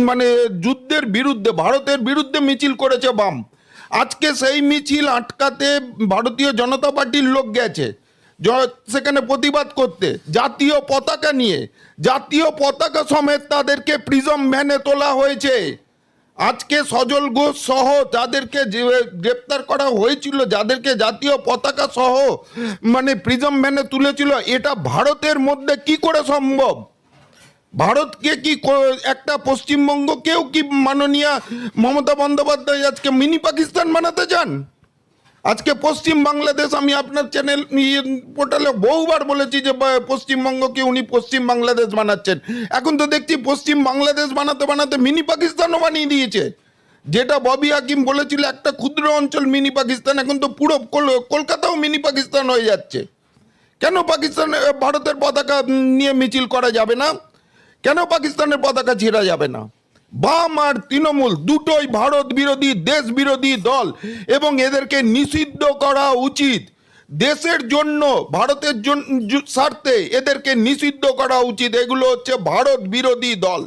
মানে যুদ্ধের বিরুদ্ধে, ভারতের বিরুদ্ধে মিছিল করেছে বাম। আজকে সেই মিছিল আটকাতে ভারতীয় জনতা পার্টির লোক গেছে সেখানে প্রতিবাদ করতে, জাতীয় পতাকা নিয়ে, জাতীয় পতাকা সমেত তাদেরকে প্রিজম ভ্যানে তোলা হয়েছে। আজকে সজল ঘোষ সহ যাদেরকে গ্রেপ্তার করা হয়েছিল, যাদেরকে জাতীয় পতাকা সহ মানে প্রিজম ভ্যানে তুলেছিল, এটা ভারতের মধ্যে কি করে সম্ভব? ভারতকে কি একটা পশ্চিমবঙ্গকেও কি মাননীয় মমতা বন্দ্যোপাধ্যায় আজকে মিনি পাকিস্তান বানাতে চান? আজকে পশ্চিম বাংলাদেশ, আমি আপনার চ্যানেল পোর্টালে বহুবার বলেছি যে পশ্চিমবঙ্গকে উনি পশ্চিম বাংলাদেশ বানাচ্ছেন। এখন তো দেখছি পশ্চিম বাংলাদেশ বানাতে বানাতে মিনি পাকিস্তানও বানিয়ে দিয়েছে। যেটা ববি হাকিম বলেছিল একটা ক্ষুদ্র অঞ্চল মিনি পাকিস্তান, এখন তো পুরো কলকাতাও মিনি পাকিস্তান হয়ে যাচ্ছে। কেন পাকিস্তান ভারতের পতাকা নিয়ে মিছিল করা যাবে না? কেন পাকিস্তানের পতাকা ছিঁড়া যাবে না? বাম আর তৃণমূল দুটোই ভারত বিরোধী, দেশ বিরোধী দল, এবং এদেরকে নিষিদ্ধ করা উচিত। দেশের জন্য, ভারতের জন্য স্বার্থে এদেরকে নিষিদ্ধ করা উচিত। এগুলো হচ্ছে ভারত বিরোধী দল।